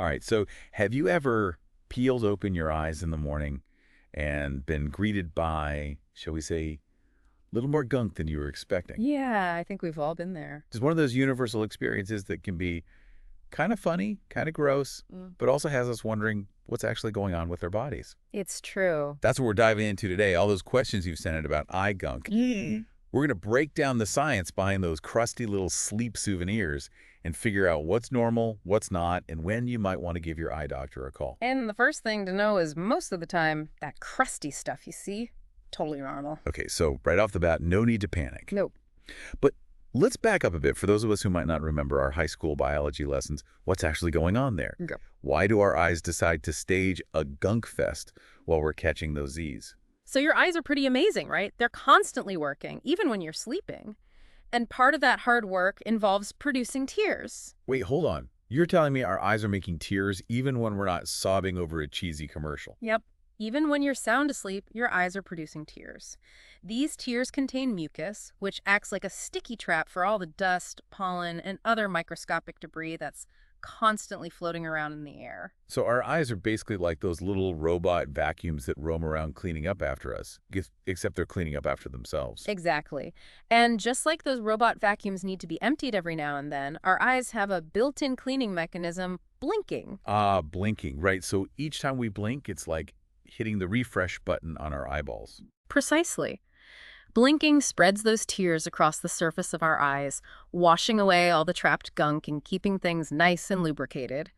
All right, so have you ever peeled open your eyes in the morning and been greeted by, shall we say, a little more gunk than you were expecting? Yeah, I think we've all been there. It's one of those universal experiences that can be kind of funny, kind of gross, Mm. but also has us wondering what's actually going on with our bodies. It's true. That's what we're diving into today, all those questions you've sent in about eye gunk. We're going to break down the science behind those crusty little sleep souvenirs and figure out what's normal, what's not, and when you might want to give your eye doctor a call. And the first thing to know is most of the time, that crusty stuff you see, totally normal. Okay, so right off the bat, no need to panic. Nope. But let's back up a bit for those of us who might not remember our high school biology lessons. What's actually going on there? Go. Why do our eyes decide to stage a gunk fest while we're catching those Z's? So your eyes are pretty amazing, right? They're constantly working, even when you're sleeping. And part of that hard work involves producing tears. Wait, hold on. You're telling me our eyes are making tears even when we're not sobbing over a cheesy commercial? Yep. Even when you're sound asleep, your eyes are producing tears. These tears contain mucus, which acts like a sticky trap for all the dust, pollen, and other microscopic debris that's constantly floating around in the air. So our eyes are basically like those little robot vacuums that roam around cleaning up after us, except they're cleaning up after themselves. Exactly. And just like those robot vacuums need to be emptied every now and then, our eyes have a built-in cleaning mechanism, blinking. Ah, blinking, right. So each time we blink, it's like hitting the refresh button on our eyeballs. Precisely. Blinking spreads those tears across the surface of our eyes, washing away all the trapped gunk and keeping things nice and lubricated.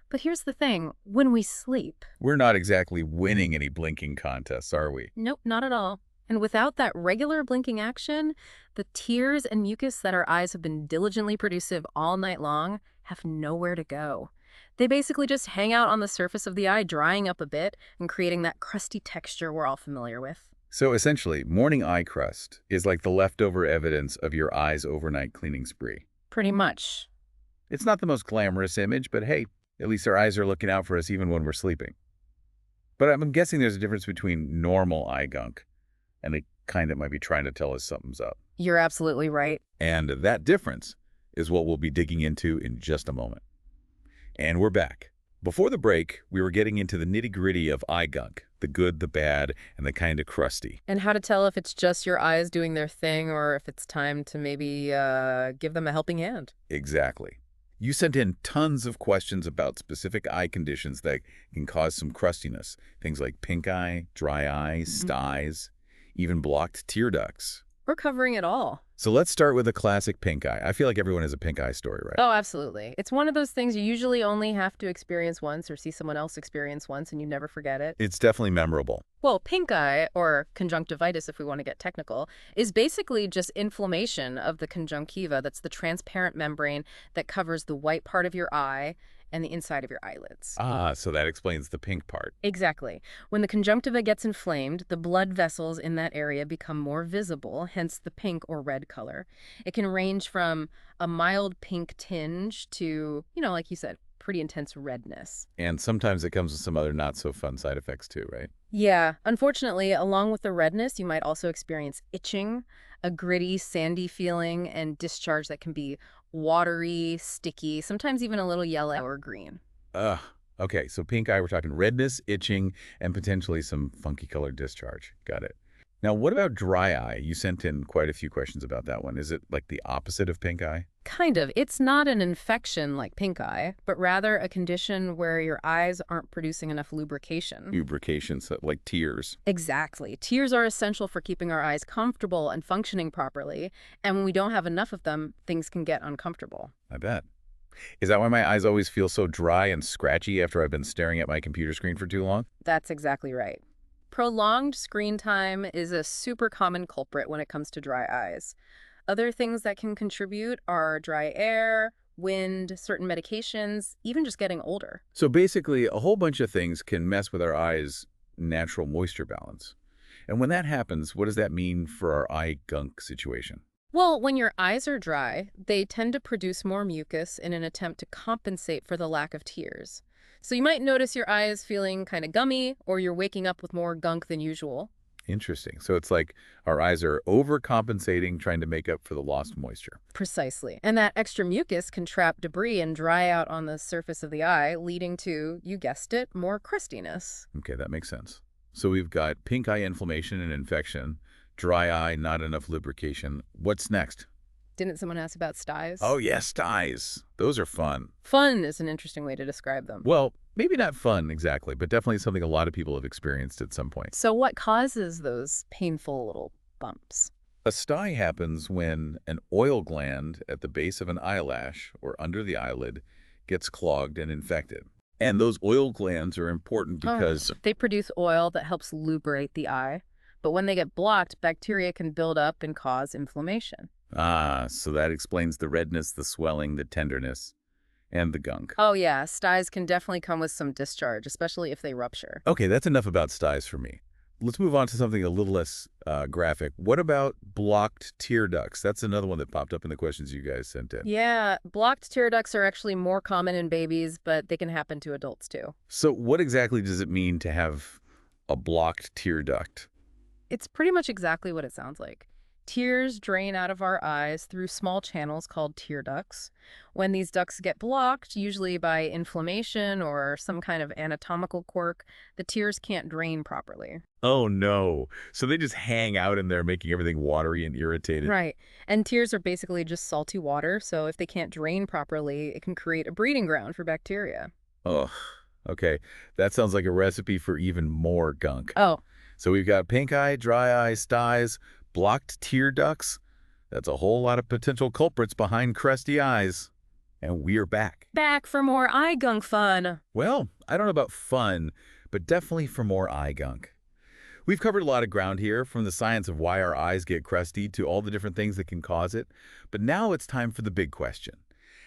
But here's the thing, when we sleep... We're not exactly winning any blinking contests, are we? Nope, not at all. And without that regular blinking action, the tears and mucus that our eyes have been diligently producing all night long have nowhere to go. They basically just hang out on the surface of the eye, drying up a bit and creating that crusty texture we're all familiar with. So essentially, morning eye crust is like the leftover evidence of your eye's overnight cleaning spree. Pretty much. It's not the most glamorous image, but hey, at least our eyes are looking out for us even when we're sleeping. But I'm guessing there's a difference between normal eye gunk and the kind that might be trying to tell us something's up. You're absolutely right. And that difference is what we'll be digging into in just a moment. And we're back. Before the break, we were getting into the nitty-gritty of eye gunk, the good, the bad, and the kind of crusty. And how to tell if it's just your eyes doing their thing or if it's time to maybe give them a helping hand. Exactly. You sent in tons of questions about specific eye conditions that can cause some crustiness. Things like pink eye, dry eye, styes, even blocked tear ducts. We're covering it all. So let's start with a classic pink eye. I feel like everyone has a pink eye story, right? Oh, absolutely. It's one of those things you usually only have to experience once or see someone else experience once and you never forget it. It's definitely memorable. Well, pink eye, or conjunctivitis if we want to get technical, is basically just inflammation of the conjunctiva. That's the transparent membrane that covers the white part of your eye and the inside of your eyelids. Ah, so that explains the pink part. Exactly. When the conjunctiva gets inflamed, the blood vessels in that area become more visible, hence the pink or red color. It can range from a mild pink tinge to, like you said, pretty intense redness. And sometimes it comes with some other not-so-fun side effects too, right? Yeah, unfortunately, along with the redness, you might also experience itching, a gritty, sandy feeling, and discharge that can be watery, sticky, sometimes even a little yellow or green. Ugh. Okay, so pink eye, we're talking redness, itching, and potentially some funky colored discharge. Got it. Now, what about dry eye? You sent in quite a few questions about that one. Is it like the opposite of pink eye? Kind of. It's not an infection like pink eye, but rather a condition where your eyes aren't producing enough lubrication. Lubrication, so like tears. Exactly. Tears are essential for keeping our eyes comfortable and functioning properly, and when we don't have enough of them, things can get uncomfortable. I bet. Is that why my eyes always feel so dry and scratchy after I've been staring at my computer screen for too long? That's exactly right. Prolonged screen time is a super common culprit when it comes to dry eyes. Other things that can contribute are dry air, wind, certain medications, even just getting older. So basically, a whole bunch of things can mess with our eyes' natural moisture balance. And when that happens, what does that mean for our eye gunk situation? Well, when your eyes are dry, they tend to produce more mucus in an attempt to compensate for the lack of tears. So you might notice your eyes feeling kind of gummy, or you're waking up with more gunk than usual. Interesting. So it's like our eyes are overcompensating, trying to make up for the lost moisture. Precisely. And that extra mucus can trap debris and dry out on the surface of the eye, leading to, you guessed it, more crustiness. Okay, that makes sense. So we've got pink eye inflammation and infection, dry eye, not enough lubrication. What's next? Didn't someone ask about styes? Oh, yes, styes. Those are fun. Fun is an interesting way to describe them. Well, maybe not fun exactly, but definitely something a lot of people have experienced at some point. So what causes those painful little bumps? A stye happens when an oil gland at the base of an eyelash or under the eyelid gets clogged and infected. And those oil glands are important because They produce oil that helps lubricate the eye. But when they get blocked, bacteria can build up and cause inflammation. so that explains the redness, the swelling, the tenderness, and the gunk. Oh yeah, styes can definitely come with some discharge, especially if they rupture. Okay, that's enough about styes for me. Let's move on to something a little less graphic. What about blocked tear ducts? That's another one that popped up in the questions you guys sent in. Yeah, blocked tear ducts are actually more common in babies, but they can happen to adults too. So what exactly does it mean to have a blocked tear duct? It's pretty much exactly what it sounds like. Tears drain out of our eyes through small channels called tear ducts. When these ducts get blocked, usually by inflammation or some kind of anatomical quirk, the tears can't drain properly. Oh, no. So they just hang out in there, making everything watery and irritated. Right. And tears are basically just salty water, so if they can't drain properly, it can create a breeding ground for bacteria. Ugh. Okay. That sounds like a recipe for even more gunk. Oh, So we've got pink eye, dry eye, styes, blocked tear ducts. That's a whole lot of potential culprits behind crusty eyes. And we're back. back for more eye gunk fun. Well, I don't know about fun, but definitely for more eye gunk. We've covered a lot of ground here, from the science of why our eyes get crusty to all the different things that can cause it. But now it's time for the big question.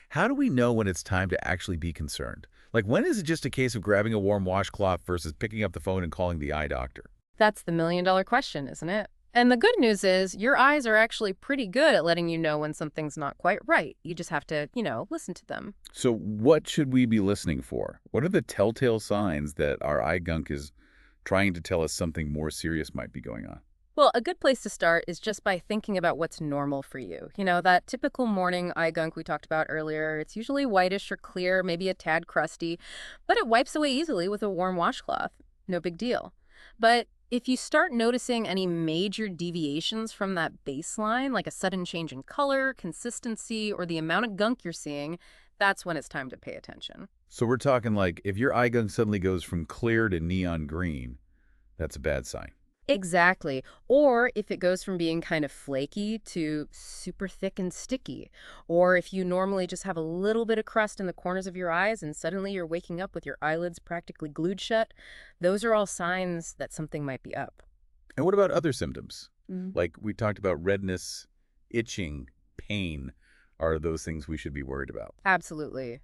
How do we know when it's time to actually be concerned? Like, when is it just a case of grabbing a warm washcloth versus picking up the phone and calling the eye doctor? That's the million-dollar question, isn't it? And the good news is your eyes are actually pretty good at letting you know when something's not quite right. You just have to, listen to them. So what should we be listening for? What are the telltale signs that our eye gunk is trying to tell us something more serious might be going on? Well, a good place to start is just by thinking about what's normal for you. That typical morning eye gunk we talked about earlier, it's usually whitish or clear, maybe a tad crusty, but it wipes away easily with a warm washcloth. No big deal. But if you start noticing any major deviations from that baseline, like a sudden change in color, consistency, or the amount of gunk you're seeing, that's when it's time to pay attention. So we're talking like if your eye gunk suddenly goes from clear to neon green, that's a bad sign. Exactly. Or if it goes from being kind of flaky to super thick and sticky. Or if you normally just have a little bit of crust in the corners of your eyes and suddenly you're waking up with your eyelids practically glued shut, those are all signs that something might be up. And what about other symptoms? Mm. Like we talked about redness, itching, pain. Are those things we should be worried about? Absolutely.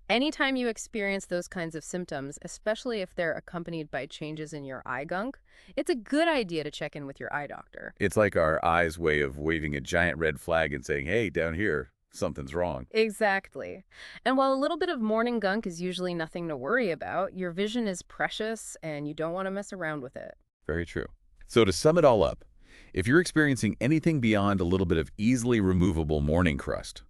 Anytime you experience those kinds of symptoms, especially if they're accompanied by changes in your eye gunk, it's a good idea to check in with your eye doctor. It's like our eyes' way of waving a giant red flag and saying, hey, down here, something's wrong. Exactly. And while a little bit of morning gunk is usually nothing to worry about, your vision is precious and you don't want to mess around with it. Very true. So to sum it all up, if you're experiencing anything beyond a little bit of easily removable morning crust,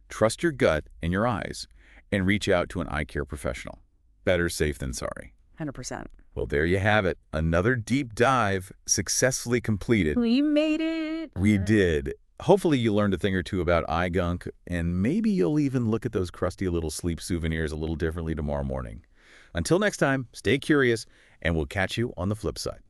trust your gut and your eyes and reach out to an eye care professional. Better safe than sorry. 100%. Well, there you have it. Another deep dive successfully completed. We made it. We did. Hopefully you learned a thing or two about eye gunk, and maybe you'll even look at those crusty little sleep souvenirs a little differently tomorrow morning. Until next time, stay curious, and we'll catch you on the flip side.